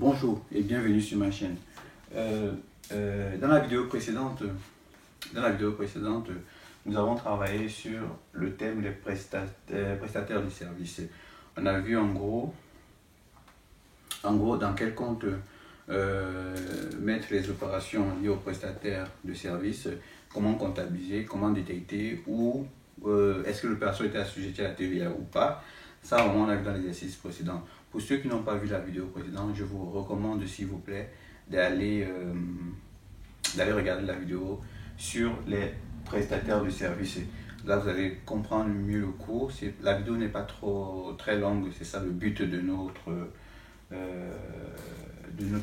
Bonjour et bienvenue sur ma chaîne. Dans la vidéo précédente, nous avons travaillé sur le thème des prestataires de services. On a vu en gros dans quel compte mettre les opérations liées aux prestataires de services, comment comptabiliser, comment détecter ou est-ce que l'opération était assujettie à la TVA ou pas. Ça, vraiment, on a vu dans l'exercice précédent. Pour ceux qui n'ont pas vu la vidéo précédente, je vous recommande, s'il vous plaît, d'aller regarder la vidéo sur les prestataires de services. Là, vous allez comprendre mieux le cours. La vidéo n'est pas très longue, c'est ça le but de notre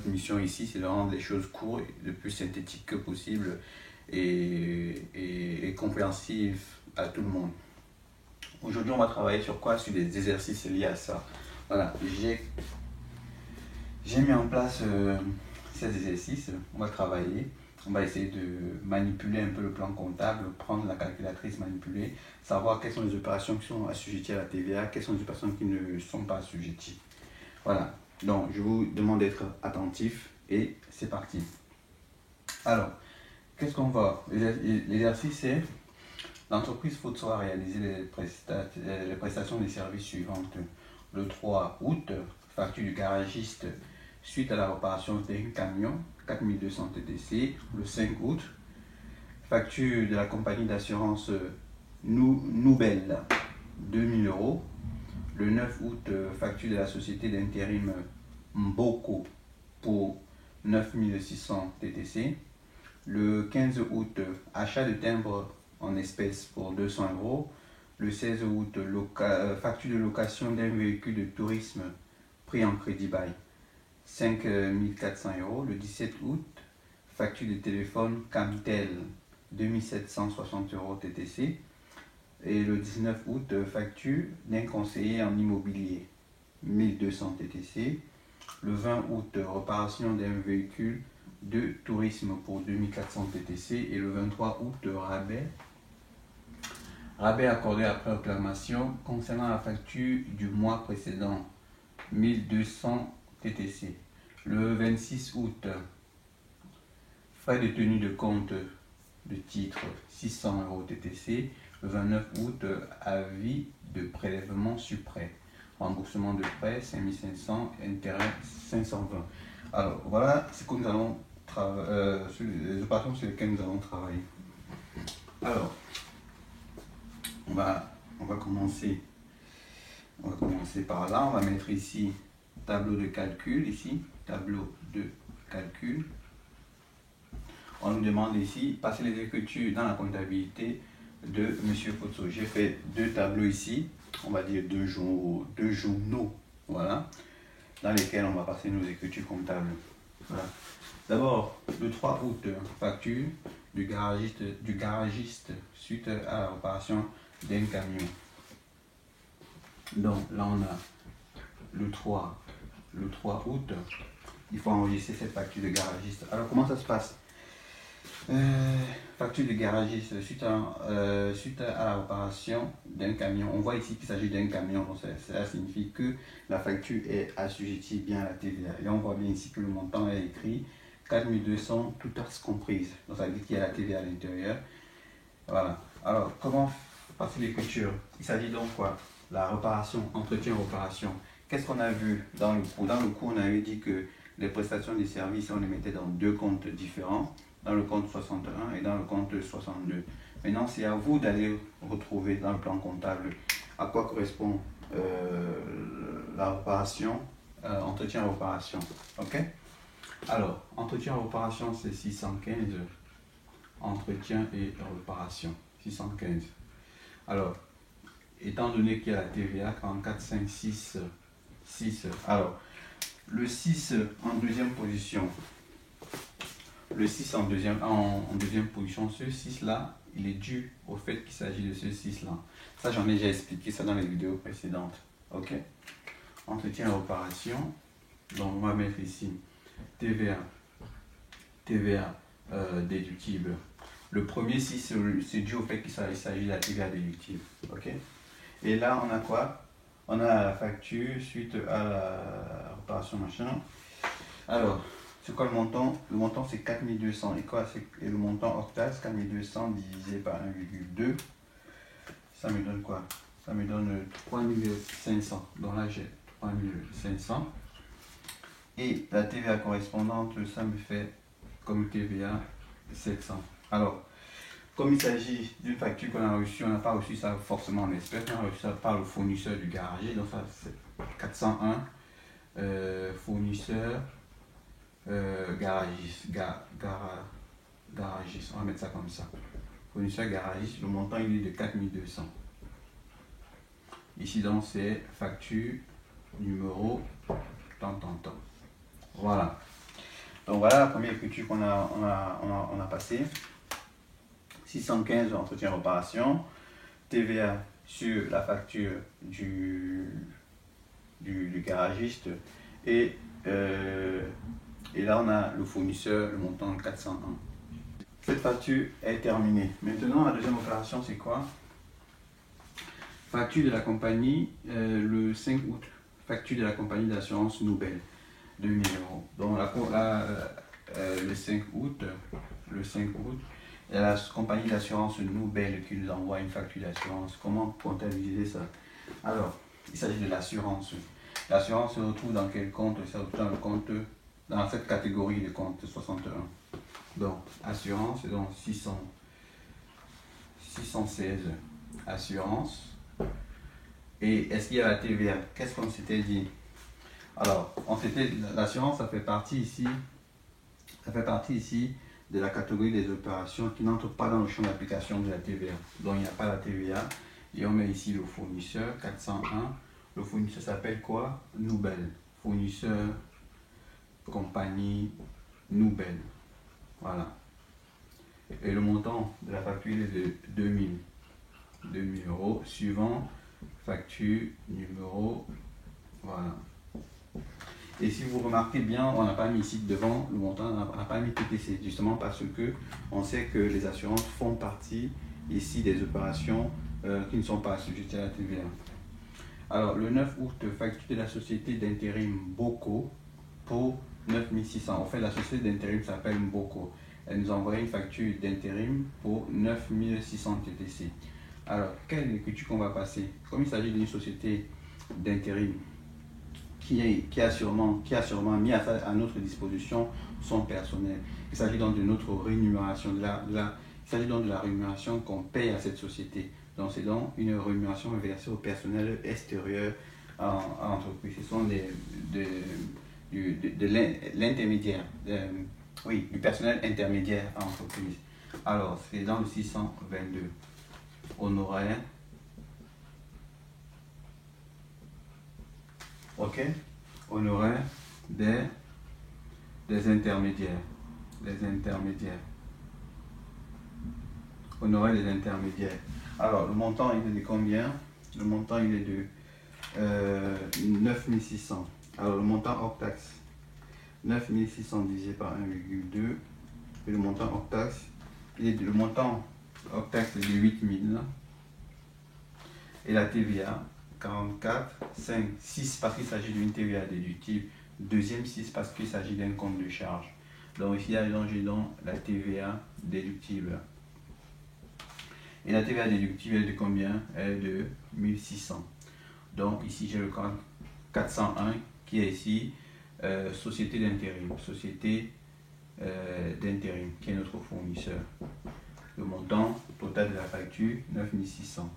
mission ici, c'est de rendre les choses courtes, le plus synthétique que possible et compréhensive à tout le monde. Aujourd'hui, on va travailler sur quoi? Sur des exercices liés à ça. Voilà, j'ai mis en place ces exercices. On va travailler. On va essayer de manipuler un peu le plan comptable, prendre la calculatrice, manipuler, savoir quelles sont les opérations qui sont assujetties à la TVA, quelles sont les opérations qui ne sont pas assujetties. Voilà, donc je vous demande d'être attentif et c'est parti. Alors, qu'est-ce qu'on va? L'exercice c'est: l'entreprise Fotso a réalisé les prestations des services suivantes. Le 3 août, facture du garagiste suite à la réparation d'un camion, 4200 TTC. Le 5 août, facture de la compagnie d'assurance Nouvelle, 2000 €. Le 9 août, facture de la société d'intérim Mboko pour 9600 TTC. Le 15 août, achat de timbre en espèces pour 200 €. Le 16 août, facture de location d'un véhicule de tourisme pris en crédit bail, 5400 €. Le 17 août, facture de téléphone Camtel, 2760 € TTC. Et le 19 août, facture d'un conseiller en immobilier, 1200 TTC. Le 20 août, réparation d'un véhicule de tourisme pour 2400 TTC. Et le 23 août, rabais accordé après réclamation concernant la facture du mois précédent, 1200 TTC. Le 26 août, frais de tenue de compte de titre, 600 € TTC. Le 29 août, avis de prélèvement sur prêt, remboursement de prêt 5500, intérêt 520. Alors voilà ce que nous allons sur les opérations sur lesquelles nous allons travailler. Alors on va commencer par là. On va mettre ici tableau de calcul, ici tableau de calcul. On nous demande ici passer les écritures dans la comptabilité de Monsieur Fotso. J'ai fait deux tableaux ici, on va dire deux journaux, voilà, dans lesquels on va passer nos écritures comptables. Voilà. D'abord, le 3 août, facture du garagiste suite à la réparation d'un camion. Donc là on a le 3 août, il faut enregistrer cette facture de garagiste. Alors comment ça se passe? Facture de garagiste suite à la réparation d'un camion. On voit ici qu'il s'agit d'un camion, donc cela signifie que la facture est assujettie bien à la TVA. Et on voit bien ici que le montant est écrit 4200 toutes taxes comprises, donc ça veut dire qu'il y a la TVA à l'intérieur. Voilà. Alors comment passer l'écriture? Il s'agit donc quoi? La réparation, entretien, réparation. Qu'est-ce qu'on a vu dans le cours? Dans le cours, on avait dit que les prestations des services, on les mettait dans deux comptes différents, dans le compte 61 et dans le compte 62. Maintenant, c'est à vous d'aller retrouver dans le plan comptable à quoi correspond la réparation, entretien et réparation. Ok? Alors, entretien et réparation, c'est 615. Entretien et réparation, 615. Alors, étant donné qu'il y a la TVA 44, 5, 6. Alors, le 6 en deuxième position. Le 6 en deuxième position, ce 6 là, il est dû au fait qu'il s'agit de ce 6 là. Ça, j'en ai déjà expliqué ça dans les vidéos précédentes. Ok? Entretien et réparation. Donc, on va mettre ici TVA déductible. Le premier 6, c'est dû au fait qu'il s'agit de la TVA déductible. Ok? Et là, on a quoi? On a la facture suite à la réparation machin. Alors, c'est quoi le montant? Le montant c'est 4200. Et le montant octaxe, 4200 divisé par 1,2. Ça me donne quoi? Ça me donne 3500. Donc là j'ai 3500. Et la TVA correspondante, ça me fait comme TVA 700. Alors, comme il s'agit d'une facture qu'on a reçue, on n'a pas reçu ça forcément en espèces, on a reçu ça par le fournisseur du garagier. Donc ça c'est 401 fournisseur garagiste, garagiste, on va mettre ça comme ça. Fournisseur garagiste, le montant il est de 4200. Ici donc c'est facture numéro tant. Voilà. Donc voilà la première écriture qu'on a passée. 615 entretien réparation, TVA sur la facture du garagiste et là on a le fournisseur, le montant 401. Cette facture est terminée. Maintenant la deuxième opération c'est quoi? Facture de la compagnie le 5 août, facture de la compagnie d'assurance Nouvelle, 2000 €. Donc le 5 août, il y a la compagnie d'assurance Nouvelle qui nous envoie une facture d'assurance. Comment comptabiliser ça? Alors, il s'agit de l'assurance. L'assurance se retrouve dans quel compte? Ça se retrouve dans le compte, dans cette catégorie de compte 61. Donc, assurance, donc 616 assurance. Et est-ce qu'il y a la TVA? Qu'est-ce qu'on s'était dit? Alors, l'assurance, ça fait partie ici de la catégorie des opérations qui n'entrent pas dans le champ d'application de la TVA. Donc, il n'y a pas la TVA. Et on met ici le fournisseur, 401. Le fournisseur s'appelle quoi? Nouvelle. Fournisseur, compagnie, Nouvelle. Voilà. Et le montant de la facture est de 2000 €, suivant facture numéro. Voilà. Et si vous remarquez bien, on n'a pas mis ici devant le montant, on n'a pas mis TTC, justement parce que on sait que les assurances font partie ici des opérations qui ne sont pas assujetties à la TVA. Alors, le 9 août, facture de la société d'intérim Boko pour 9600. En fait, la société d'intérim s'appelle Boko. Elle nous envoie une facture d'intérim pour 9600 TTC. Alors, quelle écriture qu'on va passer? Comme il s'agit d'une société d'intérim qui a sûrement mis à notre disposition son personnel. Il s'agit donc de notre rémunération, il s'agit donc de la rémunération qu'on paye à cette société. Donc c'est donc une rémunération versée au personnel extérieur à l'entreprise. Ce sont de l'intermédiaire, du personnel intermédiaire à l'entreprise. Alors c'est dans le 622. Honoraire. Ok, honoraire des intermédiaires. Honoraire des intermédiaires. Alors, le montant il est de combien? Le montant il est de 9600. Alors, le montant hors taxe, 9600 divisé par 1,2. Et le montant hors taxe, le montant hors taxe est de 8000. Et la TVA, 44, 5, 6 parce qu'il s'agit d'une TVA déductible, deuxième 6 parce qu'il s'agit d'un compte de charge. Donc ici, j'ai donc la TVA déductible. Et la TVA déductible est de combien? Elle est de 1600. Donc ici, j'ai le compte 401 qui est ici société d'intérim. Société d'intérim qui est notre fournisseur. Le montant total de la facture, 9600.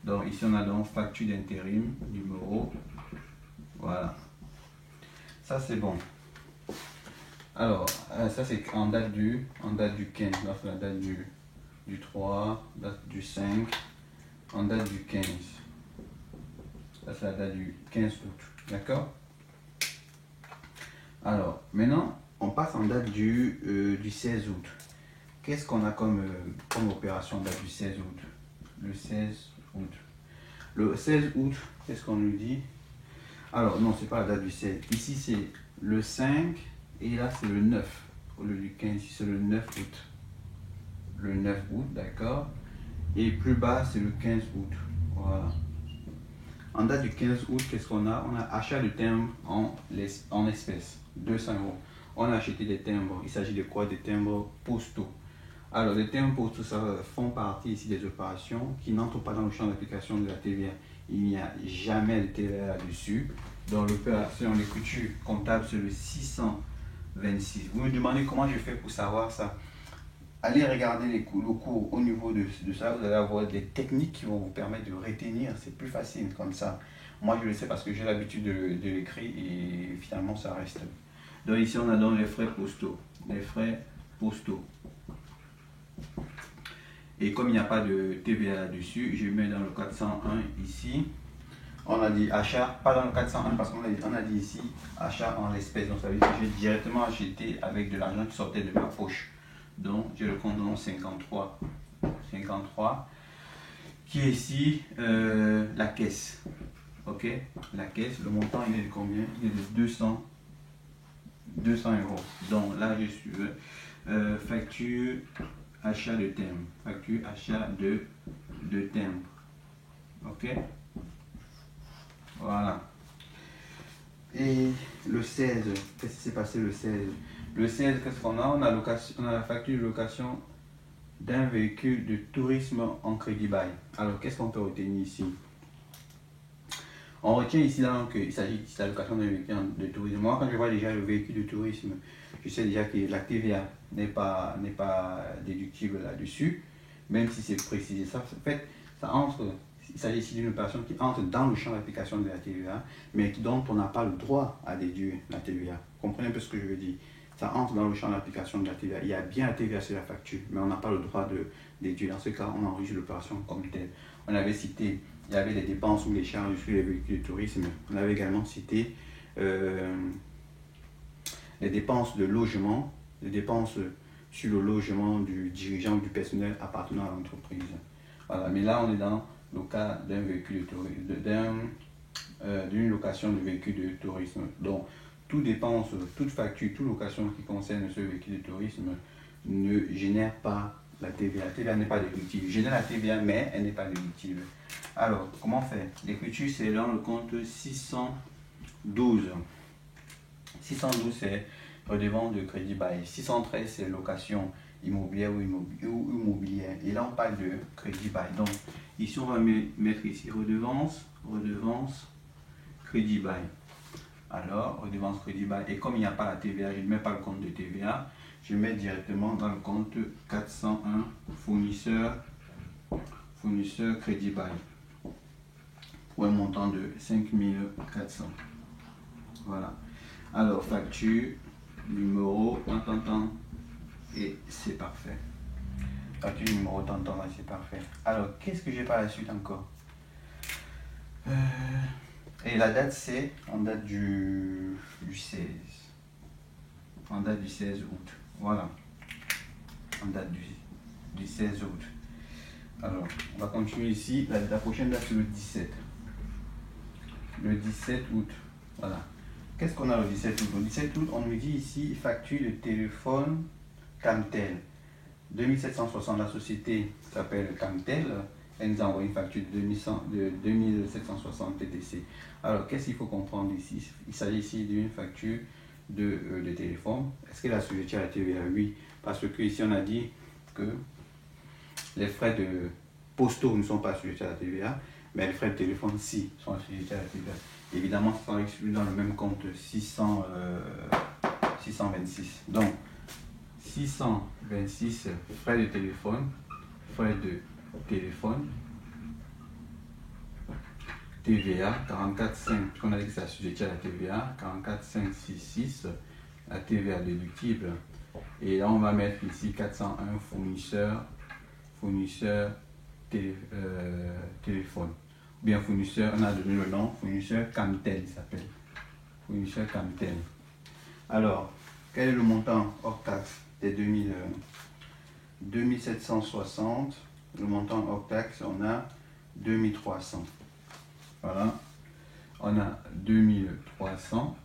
Donc ici on a donc facture d'intérim, numéro, voilà. Ça c'est bon. Alors, ça c'est en date du 15, là c'est la date du 3, date du 5, en date du 15. Ça c'est la date du 15 août, d'accord? Alors, maintenant on passe en date du 16 août. Qu'est-ce qu'on a comme opération en date du 16 août? Le 16 août. Le 16 août, qu'est-ce qu'on nous dit? Alors, non, c'est pas la date du 16. Ici, c'est le 5 et là, c'est le 9. Au lieu du 15, ici, c'est le 9 août. Le 9 août, d'accord. Et plus bas, c'est le 15 août. Voilà. En date du 15 août, qu'est-ce qu'on a? On a achat de timbres en espèces, 200 euros. On a acheté des timbres. Il s'agit de quoi? Des timbres postaux. Alors, les timbres postaux, ça font partie ici des opérations qui n'entrent pas dans le champ d'application de la TVA. Il n'y a jamais de TVA là-dessus. Dans l'opération, l'écriture comptable, c'est le 626. Vous me demandez comment je fais pour savoir ça? Allez regarder le cours au niveau de ça. Vous allez avoir des techniques qui vont vous permettre de retenir. C'est plus facile comme ça. Moi, je le sais parce que j'ai l'habitude de l'écrire et finalement, ça reste. Donc ici, on a donc les frais postaux. Les frais postaux. Et comme il n'y a pas de TVA là-dessus, je mets dans le 401 ici. On a dit achat, pas dans le 401 parce qu'on a dit ici achat en l'espèce. Donc ça veut dire que j'ai directement acheté avec de l'argent qui sortait de ma poche. Donc j'ai le compte dans 53 qui est ici la caisse. Ok, la caisse, le montant il est de combien? Il est de 200 euros. Donc là je suis facture achat de thème. Facture achat de thème. Ok. Voilà. Et le 16, qu'est-ce qui s'est passé le 16? Le 16, qu'est-ce qu'on a? On a la facture de location d'un véhicule de tourisme en crédit bail. Alors, qu'est-ce qu'on peut retenir ici? On retient ici qu'il s'agit de la location d'un véhicule de tourisme. Moi, quand je vois déjà le véhicule de tourisme, je sais déjà que la TVA n'est pas déductible là-dessus, même si c'est précisé. Ça, en fait, ça entre. Il s'agit ici d'une opération qui entre dans le champ d'application de la TVA, mais dont on n'a pas le droit à déduire la TVA. Vous comprenez un peu ce que je veux dire? Ça entre dans le champ d'application de la TVA. Il y a bien la TVA sur la facture, mais on n'a pas le droit de déduire. Dans ce cas, on enregistre l'opération comme telle. On avait cité, il y avait les dépenses ou les charges sur les véhicules de tourisme. On avait également cité les dépenses de logement, les dépenses sur le logement du dirigeant ou du personnel appartenant à l'entreprise. Voilà, mais là, on est dans le cas d'un véhicule de tourisme, d'une location de véhicule de tourisme. Donc, toute dépense, toute facture, toute location qui concerne ce véhicule de tourisme ne génère pas la TVA. La TVA n'est pas déductible. Génère la TVA, mais elle n'est pas déductible. Alors, comment faire? L'écriture, c'est dans le compte 612. 612, c'est redevance de crédit bail. 613, c'est location immobilière ou immobilière. Et là, on parle de crédit bail. Donc, ici, on va mettre ici redevance, crédit bail. Alors, redevance crédit bail. Et comme il n'y a pas la TVA, je ne mets pas le compte de TVA, je mets directement dans le compte 401 fournisseur crédit bail pour un montant de 5400. Voilà. Alors, facture, numéro, et c'est parfait. Facture, numéro, et c'est parfait. Alors, qu'est-ce que j'ai par la suite encore? Et la date, c'est en date du 16. En date du 16 août. Voilà. En date du 16 août. Alors, on va continuer ici. La prochaine date, c'est le 17. Le 17 août. Voilà. Qu'est-ce qu'on a le 17 août? Le 17 août, on nous dit ici facture de téléphone Camtel. 2760, la société s'appelle Camtel. Elle nous a envoyé une facture de 2760 TTC. Alors, qu'est-ce qu'il faut comprendre ici? Il s'agit ici d'une facture de téléphone. Est-ce qu'elle a assujetti à la TVA? Oui, parce que ici on a dit que les frais de postaux ne sont pas assujettis à la TVA, mais les frais de téléphone, si, sont assujettis à la TVA. Évidemment, ça sera exclu dans le même compte 626. Donc, 626 frais de téléphone, TVA 44,5, qu'on a dit que c'est assujetti à la TVA, 44,566, la TVA déductible. Et là, on va mettre ici 401 fournisseur téléphone. Ou bien fournisseur, on a donné le nom, fournisseur Camtel, il s'appelle. Fournisseur Camtel. Alors, quel est le montant hors taxe des 2760? Le montant hors taxe, on a 2300. Voilà. On a 2300.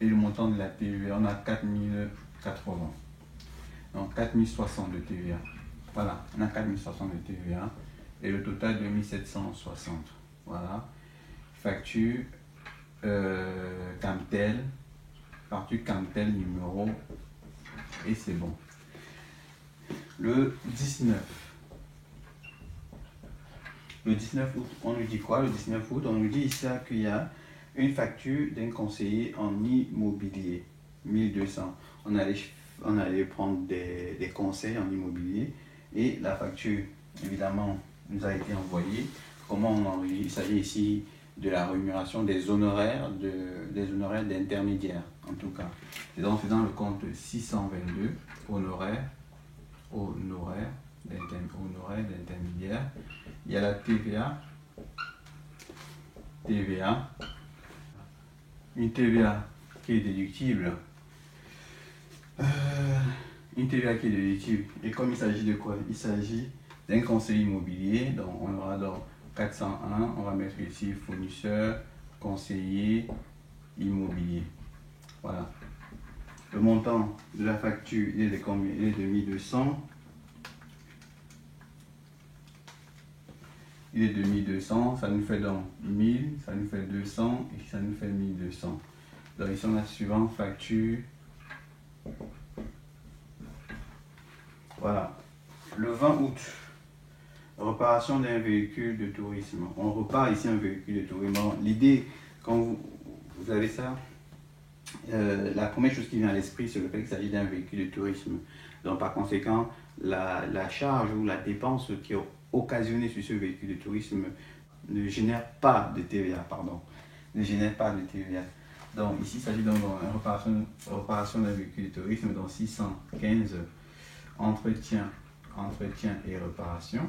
Et le montant de la TVA, on a 4080. Donc 4060 de TVA. Voilà, on a 4060 de TVA. Et le total 2760. Voilà. facture Camtel, facture Camtel numéro, et c'est bon. Le 19 août, on nous dit quoi? Le 19 août, on nous dit ici qu'il y a une facture d'un conseiller en immobilier, 1200. On allait prendre des conseils en immobilier et la facture, évidemment, nous a été envoyée. Comment on envoie? Il s'agit ici de la rémunération des honoraires d'intermédiaires, en tout cas. Et donc, c'est dans le compte 622, honoraires d'intermédiaires. Il y a la TVA, une TVA qui est déductible. Et comme il s'agit de quoi? Il s'agit d'un conseil immobilier. Donc on aura dans 401, on va mettre ici fournisseur, conseiller immobilier. Voilà. Le montant de la facture, il est de combien? Il est de 1200. Il est de 1200, ça nous fait donc 1000, ça nous fait 200 et ça nous fait 1200. Donc ici on a suivant facture. Voilà. Le 20 août, réparation d'un véhicule de tourisme. On repart ici un véhicule de tourisme. L'idée, quand vous avez ça, la première chose qui vient à l'esprit, c'est le fait qu'il s'agit d'un véhicule de tourisme. Donc par conséquent, la charge ou la dépense qui est occasionnée sur ce véhicule de tourisme ne génère pas de TVA, Donc ici, il s'agit donc d'une réparation d'un véhicule de tourisme, donc 615 entretien et réparation.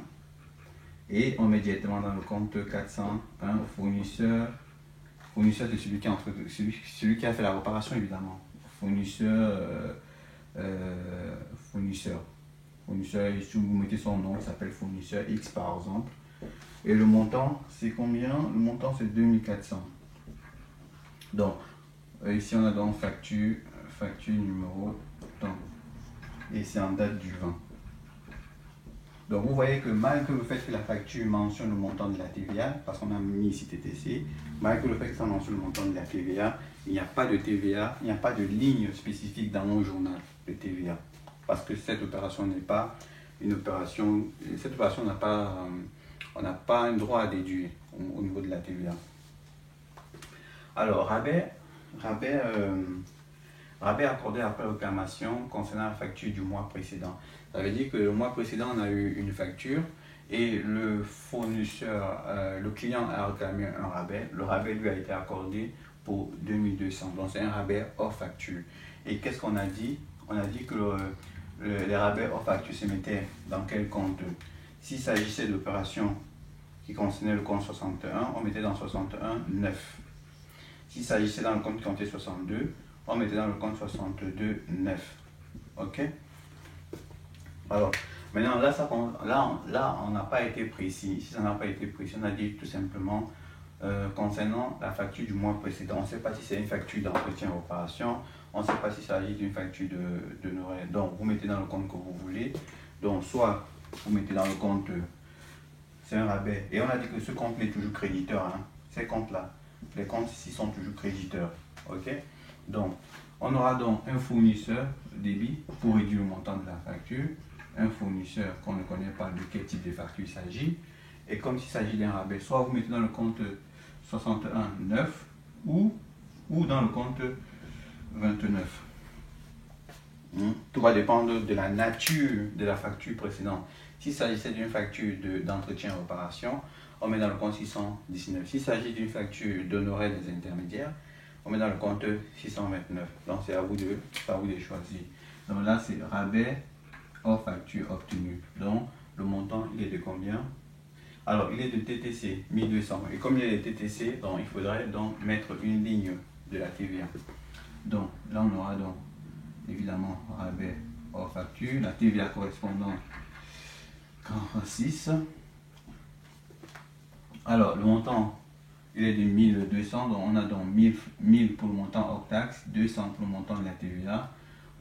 Et on met directement dans le compte 401 fournisseur de celui qui a fait la réparation, évidemment. Fournisseur, si vous mettez son nom, il s'appelle fournisseur X par exemple. Et le montant, c'est combien? Le montant, c'est 2400. Donc, ici, on a donc facture numéro temps. Et c'est en date du 20. Donc, vous voyez que malgré le fait que la facture mentionne le montant de la TVA, parce qu'on a mis ici TTC, malgré le fait que ça mentionne le montant de la TVA, il n'y a pas de TVA, il n'y a pas de ligne spécifique dans mon journal de TVA. Parce que cette opération n'est pas une opération, on n'a pas un droit à déduire au niveau de la TVA. Alors, rabais accordé après réclamation concernant la facture du mois précédent. Ça veut dire que le mois précédent, on a eu une facture et le fournisseur, le client a réclamé un rabais. Le rabais lui a été accordé pour 2200. Donc, c'est un rabais hors facture. Et qu'est-ce qu'on a dit? On a dit que les rabais hors facture se mettaient dans quel compte? S'il s'agissait d'opérations qui concernaient le compte 61, on mettait dans 61,9. S'il s'agissait dans le compte qui comptait 62, on mettait dans le compte 62,9. Ok? Alors, maintenant, là, on n'a pas été précis. Si ça n'a pas été précis, on a dit tout simplement concernant la facture du mois précédent. On ne sait pas si c'est une facture d'entretien opération. On ne sait pas s'il s'agit d'une facture de Noël. Donc, vous mettez dans le compte que vous voulez. Donc, soit vous mettez dans le compte, c'est un rabais. Et on a dit que ce compte est toujours créditeur. Hein. Ces comptes-là, les comptes ici sont toujours créditeurs. Ok? Donc, on aura donc un fournisseur débit pour réduire le montant de la facture, un fournisseur qu'on ne connaît pas de quel type de facture il s'agit, et comme s'il s'agit d'un rabais, soit vous mettez dans le compte 61,9 ou dans le compte 29. Tout va dépendre de la nature de la facture précédente. S'il s'agissait d'une facture d'entretien et réparation, on met dans le compte 619. S'il s'agit d'une facture d'honoraires des intermédiaires, on met dans le compte 629. Donc c'est à vous de choisir. Donc là c'est rabais hors facture obtenue. Donc le montant il est de combien? Alors il est de TTC 1200. Et comme il est de TTC, donc il faudrait donc mettre une ligne de la TVA. Donc là on aura donc évidemment rabais hors facture, la TVA correspondant 46. Alors le montant il est de 1200, donc on a donc 1000 pour le montant hors taxe, 200 pour le montant de la TVA,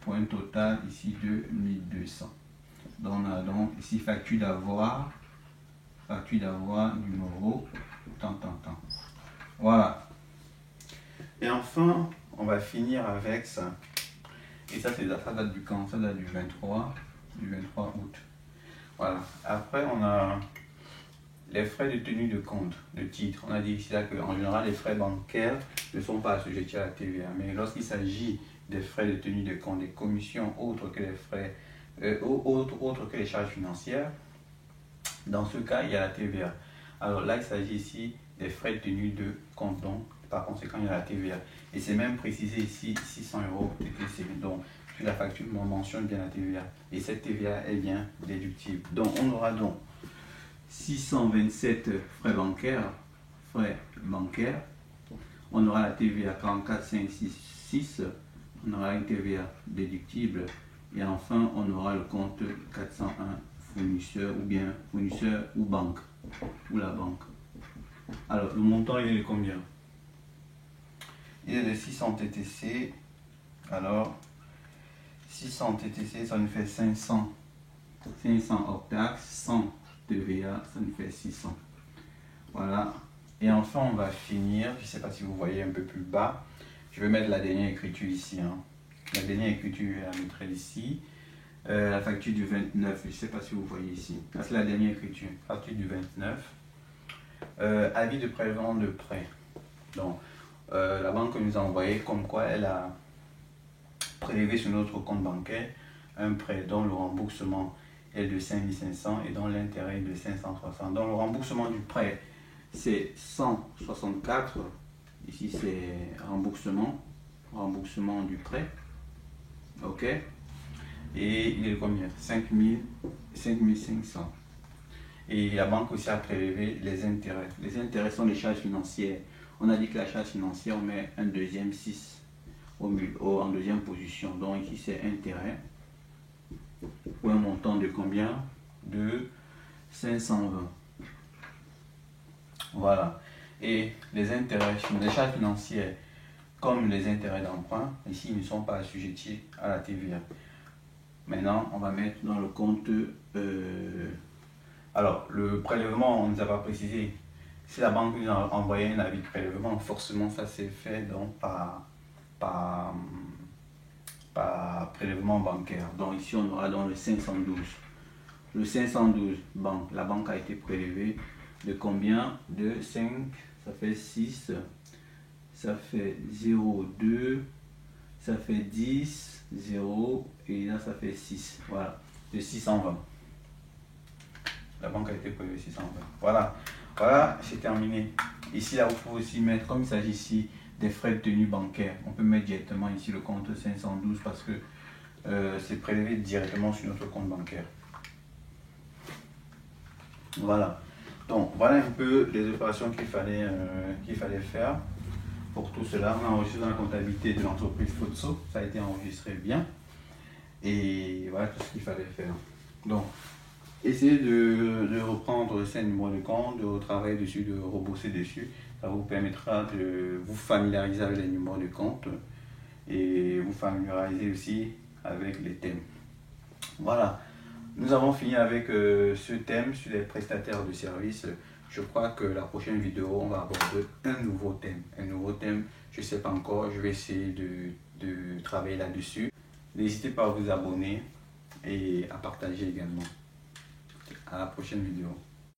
pour un total ici de 1200. Donc on a donc ici facture d'avoir numéro tant. Voilà. Et enfin, on va finir avec ça. Et ça, ça date du quand? Ça date du 23 août. Voilà. Après, on a les frais de tenue de compte, de titre. On a dit ici là qu'en général, les frais bancaires ne sont pas assujettis à la TVA. Mais lorsqu'il s'agit des frais de tenue de compte, des commissions autres que les frais, autres que les charges financières, dans ce cas, il y a la TVA. Alors là, il s'agit ici des frais de tenue de compte. Donc, par conséquent, il y a la TVA. Et c'est même précisé ici 600 € TTC. Donc, sur la facture, on mentionne bien la TVA. Et cette TVA est bien déductible. Donc, on aura donc 627 frais bancaires. On aura la TVA 44,566. On aura une TVA déductible. Et enfin, on aura le compte 401 fournisseur ou bien fournisseur ou banque. Ou la banque. Alors, le montant, il est de combien? Il est de 600 TTC. Alors, 600 TTC, ça nous fait 500 hors taxe, 100 TVA, ça nous fait 600. Voilà. Et enfin, on va finir, je ne sais pas si vous voyez un peu plus bas, je vais mettre la dernière écriture ici. La dernière écriture, je la mettrai ici. La facture du 29, je ne sais pas si vous voyez ici. C'est la dernière écriture, facture du 29. Avis de prélèvement de prêt. Donc, la banque nous a envoyé comme quoi elle a prélevé sur notre compte bancaire un prêt dont le remboursement est de 5500 et dont l'intérêt est de 500-300. Donc le remboursement du prêt c'est 164. Ici c'est remboursement du prêt. Ok. Et il est de combien? 5500. Et la banque aussi a prélevé les intérêts. Les intérêts sont les charges financières. On a dit que la charge financière, on met un deuxième 6 en deuxième position. Donc ici c'est intérêt pour un montant de combien? De 520. Voilà. Et les intérêts, les charges financières, comme les intérêts d'emprunt, ici ils ne sont pas assujettis à la TVA. Maintenant, on va mettre dans le compte. Alors, le prélèvement, on ne nous a pas précisé. Si la banque nous a envoyé un avis de prélèvement, forcément, ça s'est fait donc par prélèvement bancaire. Donc ici, on aura dans le 512. Le 512, la banque a été prélevée de combien? De 5, ça fait 6, ça fait 0,2, ça fait 10, 0, et là ça fait 6. Voilà, de 620. La banque a été prélevée 620. Voilà, voilà, c'est terminé. Ici, là, vous pouvez aussi mettre, comme il s'agit ici des frais de tenue bancaire, on peut mettre directement ici le compte 512 parce que c'est prélevé directement sur notre compte bancaire. Voilà. Donc, voilà un peu les opérations qu'il fallait faire pour tout cela. On a enregistré dans la comptabilité de l'entreprise Fotso. Ça a été enregistré bien. Et voilà tout ce qu'il fallait faire. Donc, essayez de reprendre ces numéros de compte, de retravailler dessus, de rebosser dessus. Ça vous permettra de vous familiariser avec les numéros de compte et vous familiariser aussi avec les thèmes. Voilà. Nous avons fini avec ce thème sur les prestataires de services. Je crois que la prochaine vidéo, on va aborder un nouveau thème. Je ne sais pas encore, je vais essayer de travailler là-dessus. N'hésitez pas à vous abonner et à partager également. À la prochaine vidéo.